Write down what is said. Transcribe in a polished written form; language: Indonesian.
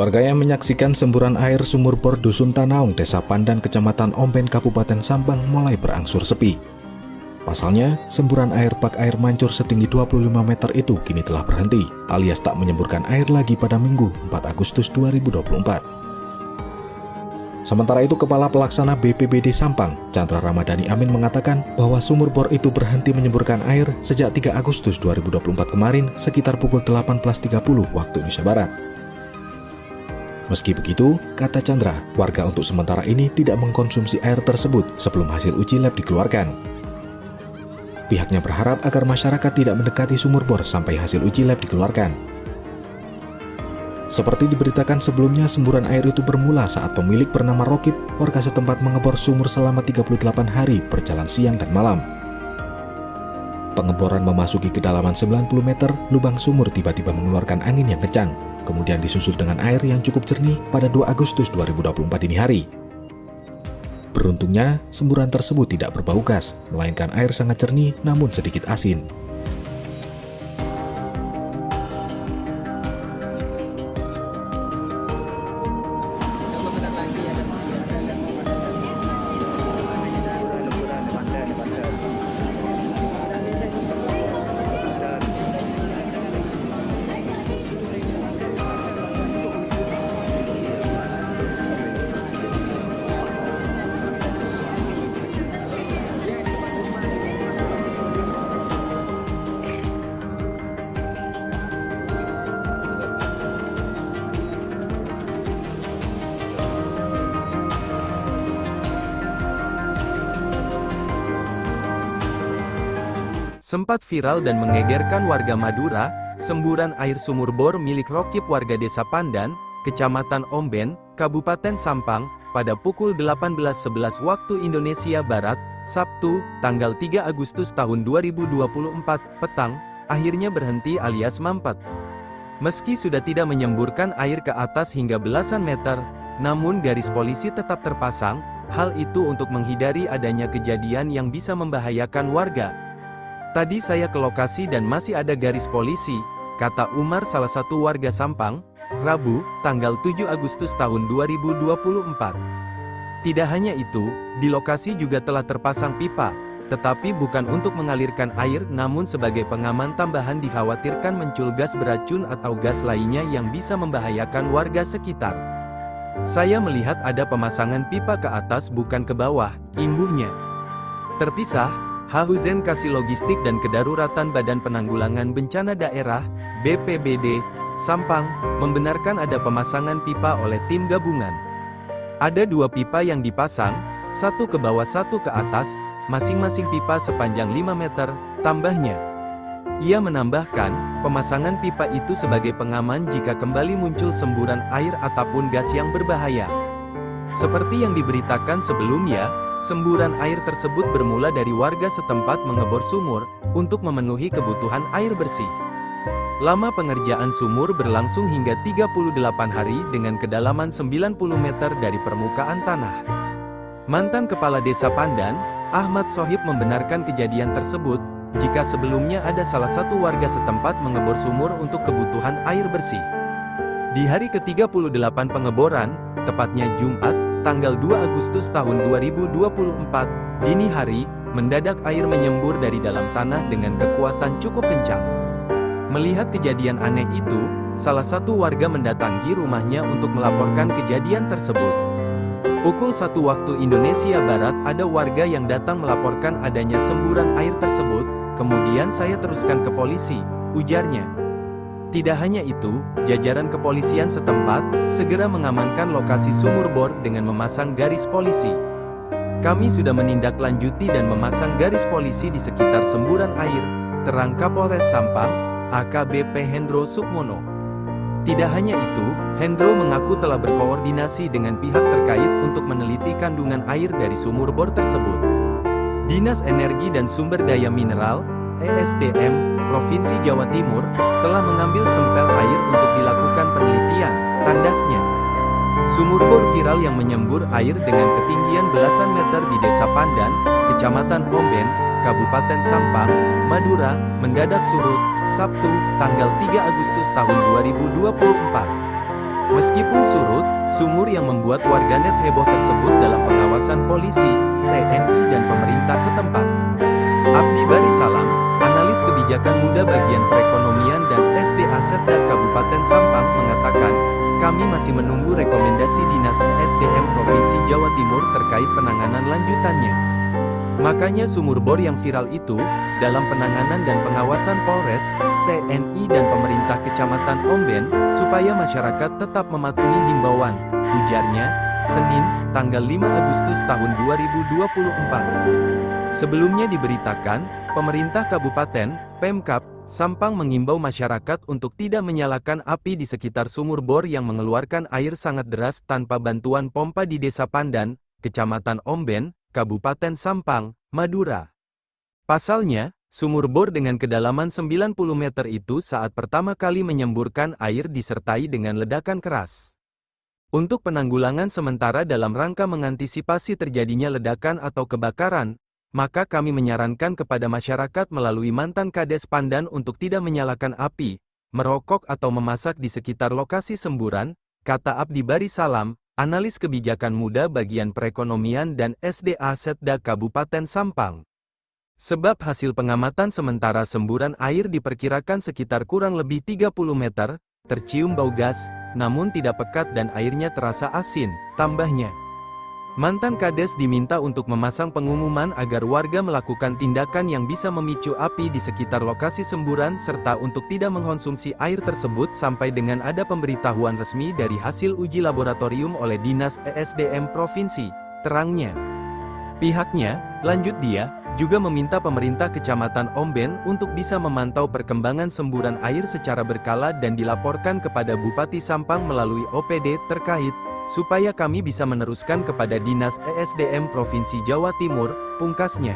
Warga yang menyaksikan semburan air sumur bor Dusun Tanaung, Desa Pandan, Kecamatan Omben, Kabupaten Sampang mulai berangsur sepi. Pasalnya, semburan air bak air mancur setinggi 25 meter itu kini telah berhenti, alias tak menyemburkan air lagi pada Minggu 4 Agustus 2024. Sementara itu, Kepala Pelaksana BPBD Sampang, Chandra Ramadhani Amin mengatakan bahwa sumur bor itu berhenti menyemburkan air sejak 3 Agustus 2024 kemarin sekitar pukul 18.30 waktu Indonesia Barat. Meski begitu, kata Chandra, warga untuk sementara ini tidak mengkonsumsi air tersebut sebelum hasil uji lab dikeluarkan. Pihaknya berharap agar masyarakat tidak mendekati sumur bor sampai hasil uji lab dikeluarkan. Seperti diberitakan sebelumnya, semburan air itu bermula saat pemilik bernama Rokit, warga setempat mengebor sumur selama 38 hari berjalan siang dan malam. Pengeboran memasuki kedalaman 90 meter, lubang sumur tiba-tiba mengeluarkan angin yang kencang. Kemudian disusul dengan air yang cukup jernih pada 2 Agustus 2024 dini hari. Beruntungnya, semburan tersebut tidak berbau gas, melainkan air sangat jernih namun sedikit asin. Sempat viral dan mengegerkan warga Madura, semburan air sumur bor milik Rokip warga Desa Pandan, Kecamatan Omben, Kabupaten Sampang, pada pukul 18.11 waktu Indonesia Barat, Sabtu, tanggal 3 Agustus tahun 2024, petang, akhirnya berhenti alias mampet. Meski sudah tidak menyemburkan air ke atas hingga belasan meter, namun garis polisi tetap terpasang, hal itu untuk menghindari adanya kejadian yang bisa membahayakan warga. Tadi saya ke lokasi dan masih ada garis polisi, kata Umar salah satu warga Sampang, Rabu, tanggal 7 Agustus tahun 2024. Tidak hanya itu, di lokasi juga telah terpasang pipa, tetapi bukan untuk mengalirkan air namun sebagai pengaman tambahan dikhawatirkan muncul gas beracun atau gas lainnya yang bisa membahayakan warga sekitar. Saya melihat ada pemasangan pipa ke atas bukan ke bawah, imbuhnya. Terpisah, Hahuzen Kasih Logistik dan Kedaruratan Badan Penanggulangan Bencana Daerah, BPBD, Sampang, membenarkan ada pemasangan pipa oleh tim gabungan. Ada 2 pipa yang dipasang, satu ke bawah satu ke atas, masing-masing pipa sepanjang 5 meter, tambahnya. Ia menambahkan, pemasangan pipa itu sebagai pengaman jika kembali muncul semburan air ataupun gas yang berbahaya. Seperti yang diberitakan sebelumnya, semburan air tersebut bermula dari warga setempat mengebor sumur, untuk memenuhi kebutuhan air bersih. Lama pengerjaan sumur berlangsung hingga 38 hari dengan kedalaman 90 meter dari permukaan tanah. Mantan Kepala Desa Pandan, Ahmad Sohib membenarkan kejadian tersebut, jika sebelumnya ada salah satu warga setempat mengebor sumur untuk kebutuhan air bersih. Di hari ke-38 pengeboran, tepatnya Jumat, tanggal 2 Agustus tahun 2024, dini hari, mendadak air menyembur dari dalam tanah dengan kekuatan cukup kencang. Melihat kejadian aneh itu, salah satu warga mendatangi rumahnya untuk melaporkan kejadian tersebut. Pukul 1 waktu Indonesia Barat ada warga yang datang melaporkan adanya semburan air tersebut, kemudian saya teruskan ke polisi, ujarnya. Tidak hanya itu, jajaran kepolisian setempat segera mengamankan lokasi sumur bor dengan memasang garis polisi. Kami sudah menindaklanjuti dan memasang garis polisi di sekitar semburan air, terang Kapolres Sampang, AKBP Hendro Sukmono. Tidak hanya itu, Hendro mengaku telah berkoordinasi dengan pihak terkait untuk meneliti kandungan air dari sumur bor tersebut. Dinas Energi dan Sumber Daya Mineral, ESDM, Provinsi Jawa Timur, telah mengambil sampel air untuk dilakukan penelitian, tandasnya. Sumur bor viral yang menyembur air dengan ketinggian belasan meter di Desa Pandan, Kecamatan Omben, Kabupaten Sampang, Madura, mendadak surut, Sabtu, tanggal 3 Agustus tahun 2024. Meskipun surut, sumur yang membuat warganet heboh tersebut dalam pengawasan polisi, TNI dan pemerintah setempat. Abdi Bari Salam, analis kebijakan muda bagian perekonomian dan SDA Setda Kabupaten Sampang mengatakan, kami masih menunggu rekomendasi Dinas ESDM Provinsi Jawa Timur terkait penanganan lanjutannya. Makanya sumur bor yang viral itu, dalam penanganan dan pengawasan Polres, TNI dan pemerintah Kecamatan Omben, supaya masyarakat tetap mematuhi himbauan, ujarnya, Senin, tanggal 5 Agustus tahun 2024. Sebelumnya diberitakan, pemerintah Kabupaten, Pemkab, Sampang mengimbau masyarakat untuk tidak menyalakan api di sekitar sumur bor yang mengeluarkan air sangat deras tanpa bantuan pompa di Desa Pandan, Kecamatan Omben, Kabupaten Sampang, Madura. Pasalnya, sumur bor dengan kedalaman 90 meter itu saat pertama kali menyemburkan air disertai dengan ledakan keras. Untuk penanggulangan sementara dalam rangka mengantisipasi terjadinya ledakan atau kebakaran, maka kami menyarankan kepada masyarakat melalui mantan Kades Pandan untuk tidak menyalakan api, merokok atau memasak di sekitar lokasi semburan, kata Abdi Bari Salam, analis kebijakan muda bagian perekonomian dan SDA Setda Kabupaten Sampang. Sebab hasil pengamatan sementara semburan air diperkirakan sekitar kurang lebih 30 meter, tercium bau gas, namun tidak pekat dan airnya terasa asin, tambahnya. Mantan Kades diminta untuk memasang pengumuman agar warga melakukan tindakan yang bisa memicu api di sekitar lokasi semburan serta untuk tidak mengkonsumsi air tersebut sampai dengan ada pemberitahuan resmi dari hasil uji laboratorium oleh Dinas ESDM Provinsi, terangnya. Pihaknya, lanjut dia, juga meminta pemerintah Kecamatan Omben untuk bisa memantau perkembangan semburan air secara berkala dan dilaporkan kepada Bupati Sampang melalui OPD terkait, supaya kami bisa meneruskan kepada Dinas ESDM Provinsi Jawa Timur, pungkasnya.